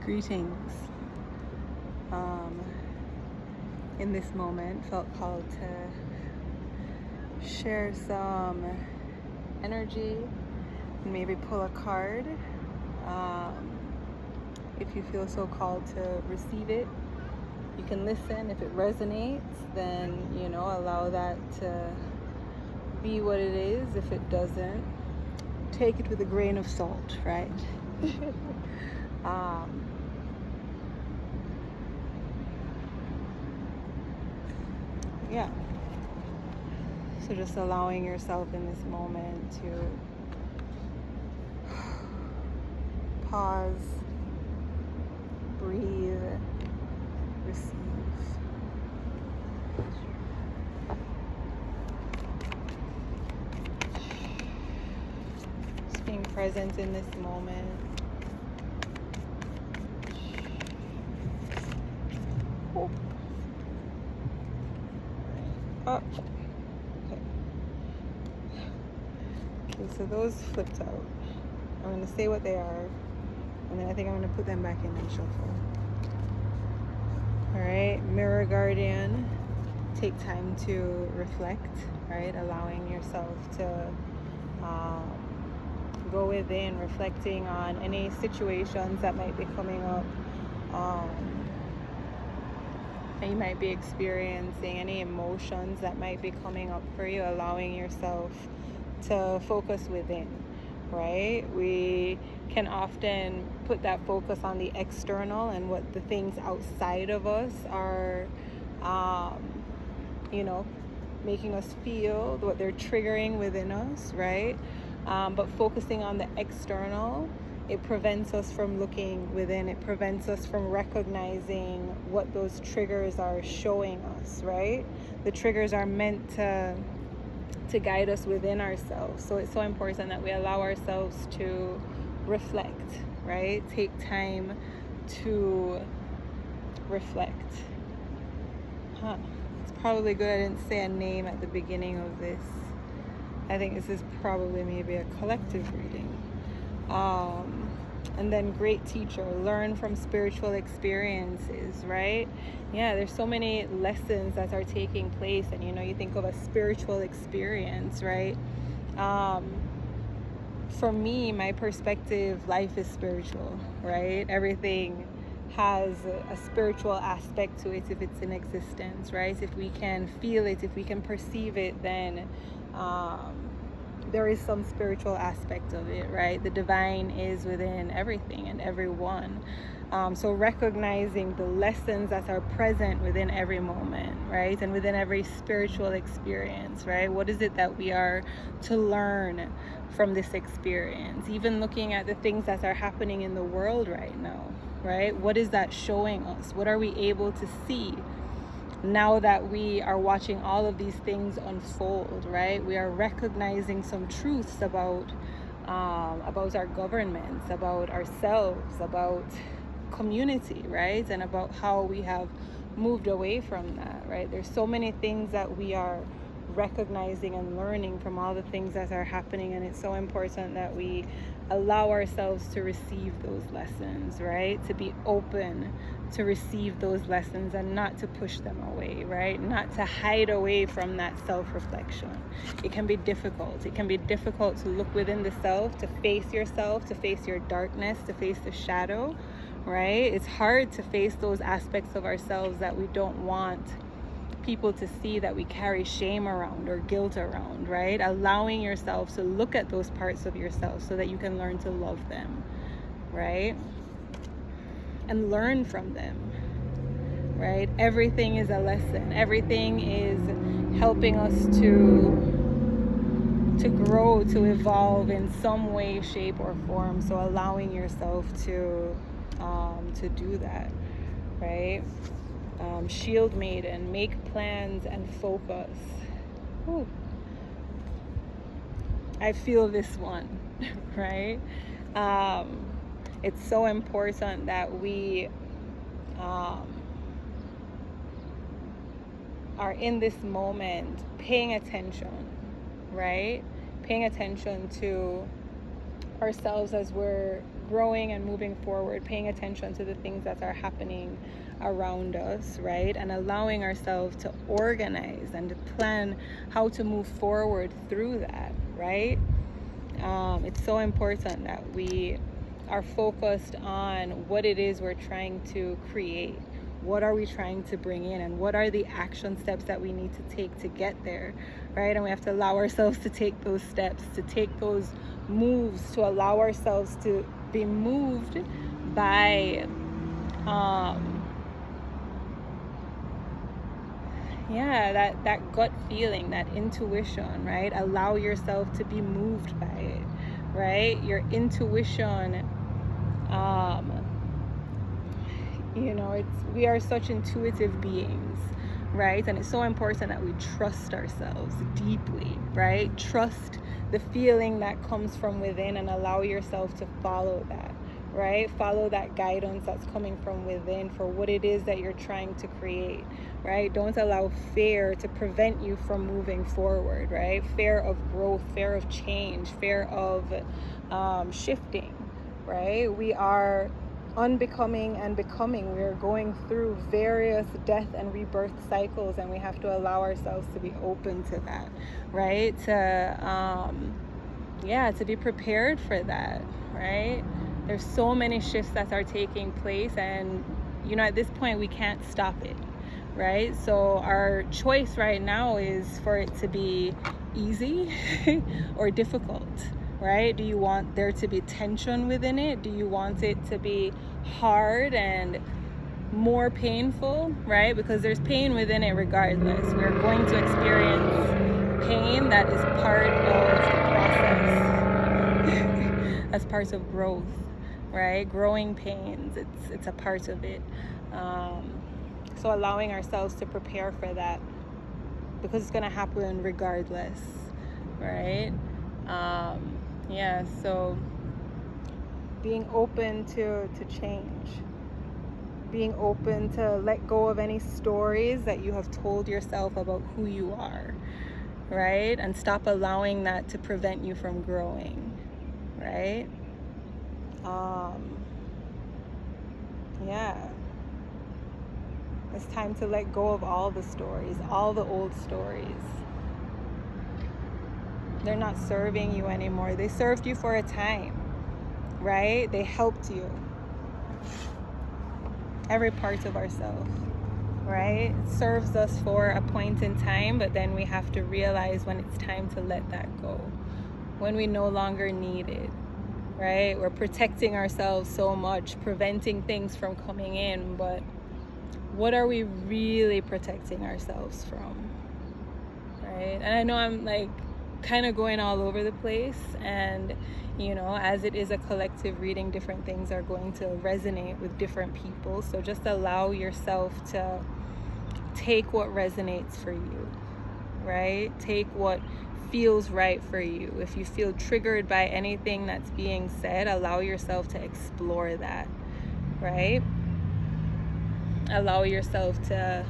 Greetings. In this moment, felt called to share some energy and maybe pull a card. If you feel so called to receive it, you can listen. If it resonates, then allow that to be what it is. If it doesn't, take it with a grain of salt, right? Yeah. So just allowing yourself in this moment to pause, breathe, receive. Just being present in this moment. Oh. Oh. Okay, so those flipped out. I'm going to say what they are, and then I think I'm going to put them back in and shuffle. Alright, Mirror Guardian, take time to reflect, right? Allowing yourself to go within, reflecting on any situations that might be coming up, that you might be experiencing, any emotions that might be coming up for you, allowing yourself to focus within, right? We can often put that focus on the external and what the things outside of us are, making us feel, what they're triggering within us, right? But focusing on the external, it prevents us from looking within. It prevents us from recognizing what those triggers are showing us, right? The triggers are meant to guide us within ourselves. So it's so important that we allow ourselves to reflect, right? Take time to reflect. It's probably good I didn't say a name at the beginning of this. I think this is probably maybe a collective reading. And then great teacher, learn from spiritual experiences, right? Yeah, there's so many lessons that are taking place, and you think of a spiritual experience, right? For me, my perspective, life is spiritual, right? Everything has a spiritual aspect to it if it's in existence, right? If we can feel it, if we can perceive it, then there is some spiritual aspect of it, right? The divine is within everything and everyone. So recognizing the lessons that are present within every moment, right? And within every spiritual experience, right? What is it that we are to learn from this experience? Even looking at the things that are happening in the world right now, right? What is that showing us? What are we able to see now that we are watching all of these things unfold, right? We are recognizing some truths about our governments, about ourselves, about community, right? And about how we have moved away from that, right? There's so many things that we are recognizing and learning from all the things that are happening, and it's so important that we allow ourselves to receive those lessons, right? To be open to receive those lessons and not to push them away, right? Not to hide away from that self-reflection. It can be difficult. It can be difficult to look within the self, to face yourself, to face your darkness, to face the shadow, right? It's hard to face those aspects of ourselves that we don't want people to see, that we carry shame around or guilt around, right? Allowing yourself to look at those parts of yourself so that you can learn to love them, right? And learn from them, right? Everything is a lesson. Everything is helping us to grow, to evolve in some way, shape, or form. So allowing yourself to do that, right? Shield Maiden, make plans and focus. Ooh. I feel this one, right? It's so important that we are in this moment paying attention, right? Paying attention to ourselves as we're growing and moving forward, paying attention to the things that are happening around us, right? And allowing ourselves to organize and to plan how to move forward through that, right? It's so important that we are focused on what it is we're trying to create. What are we trying to bring in, and what are the action steps that we need to take to get there, right? And we have to allow ourselves to take those steps, to take those moves, to allow ourselves to be moved by that gut feeling, that intuition, right? Allow yourself to be moved by it, right? Your intuition, we are such intuitive beings, right? And it's so important that we trust ourselves deeply, right? Trust the feeling that comes from within and allow yourself to follow that, right? Follow that guidance that's coming from within for what it is that you're trying to create, right? Don't allow fear to prevent you from moving forward, right? Fear of growth, fear of change, fear of shifting, right? We are unbecoming and becoming. We are going through various death and rebirth cycles, and we have to allow ourselves to be open to that, right? To be prepared for that, right? There's so many shifts that are taking place, and at this point we can't stop it, right? So our choice right now is for it to be easy or difficult, right? Do you want there to be tension within it? Do you want it to be hard and more painful, right? Because there's pain within it regardless. We're going to experience pain. That is part of the process. That's part of growth, right? Growing pains, it's a part of it. So allowing ourselves to prepare for that, because it's going to happen regardless, right? So being open to change, being open to let go of any stories that you have told yourself about who you are, right? And stop allowing that to prevent you from growing, right? It's time to let go of all the stories, all the old stories. They're not serving you anymore. They served you for a time, right? They helped you. Every part of ourselves, right? It serves us for a point in time, but then we have to realize when it's time to let that go, when we no longer need it, right? We're protecting ourselves so much, preventing things from coming in, but what are we really protecting ourselves from, right? And I know I'm kind of going all over the place, and as it is a collective reading, different things are going to resonate with different people. So just allow yourself to take what resonates for you, right? Take what feels right for you. If you feel triggered by anything that's being said, allow yourself to explore that, right? Allow yourself to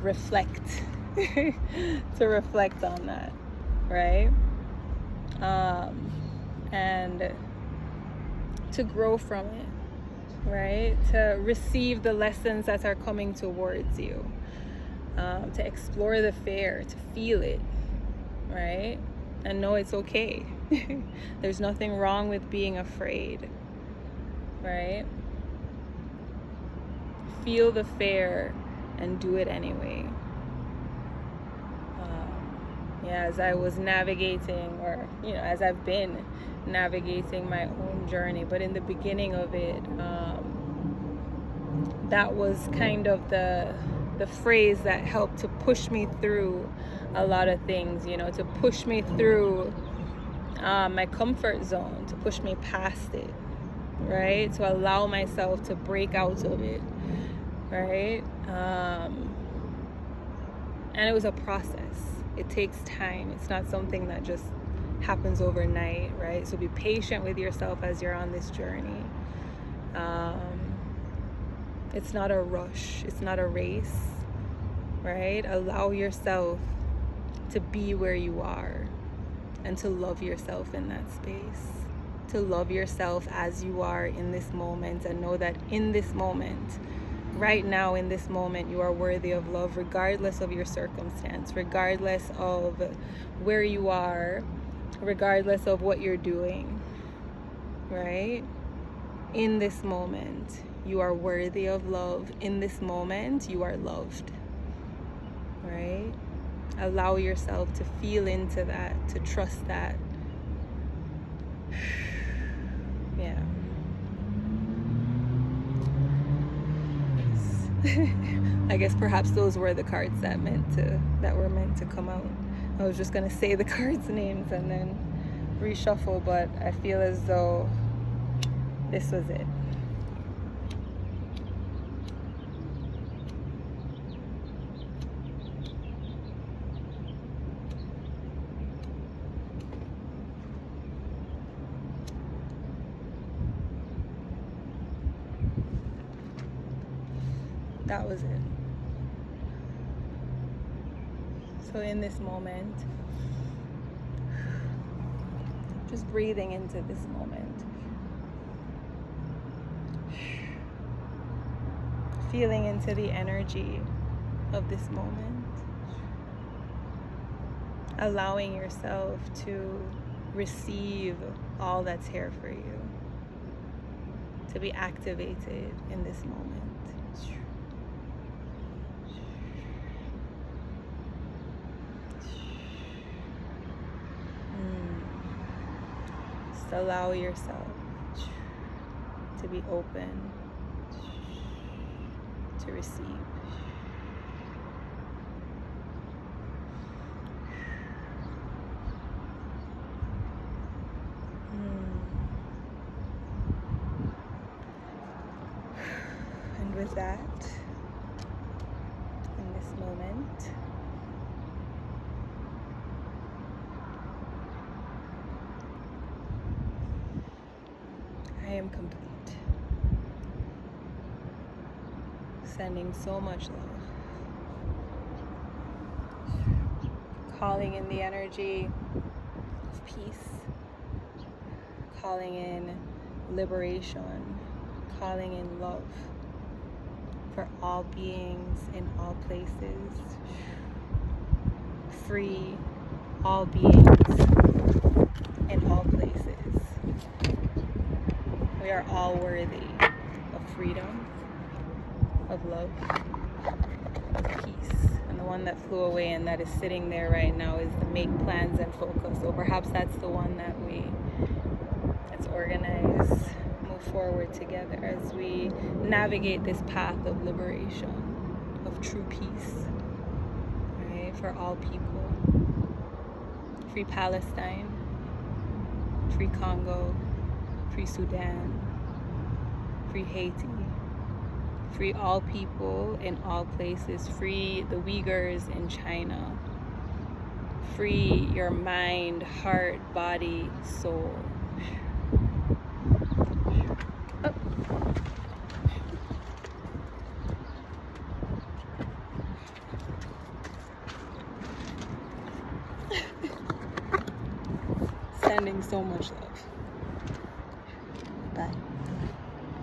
reflect to reflect on that, right? And to grow from it, right? To receive the lessons that are coming towards you, to explore the fear, to feel it, right? And know it's okay. There's nothing wrong with being afraid, right? Feel the fear and do it anyway. As I was navigating, or as I've been navigating my own journey, but in the beginning of it, that was kind of the phrase that helped to push me through a lot of things, to push me through my comfort zone, to push me past it, right? To allow myself to break out of it, right? And it was a process. It takes time. It's not something that just happens overnight, right? So be patient with yourself as you're on this journey. It's not a rush. It's not a race, right? Allow yourself to be where you are and to love yourself in that space. to love yourself as you are in this moment, and know that in this moment, right now, in this moment, you are worthy of love, regardless of your circumstance, regardless of where you are, regardless of what you're doing, right? In this moment, you are worthy of love. In this moment, you are loved, right? Allow yourself to feel into that, to trust that. Yeah. I guess perhaps those were the cards that were meant to come out. I was just gonna say the cards' names and then reshuffle, but I feel as though this was it. That was it. So in this moment, just breathing into this moment, feeling into the energy of this moment, allowing yourself to receive all that's here for you, to be activated in this moment. Just allow yourself to be open to receive. And with that, in this moment, I am complete. Sending so much love. Calling in the energy of peace. Calling in liberation. Calling in love for all beings in all places. Free all beings in all places. We are all worthy of freedom, of love, of peace. And the one that flew away and that is sitting there right now is the make plans and focus. So perhaps that's the one let's organize, move forward together as we navigate this path of liberation, of true peace, right? For all people. Free Palestine, free Congo, free Sudan, free Haiti, free all people in all places, free the Uyghurs in China, free your mind, heart, body, soul. Oh. Sending so much love.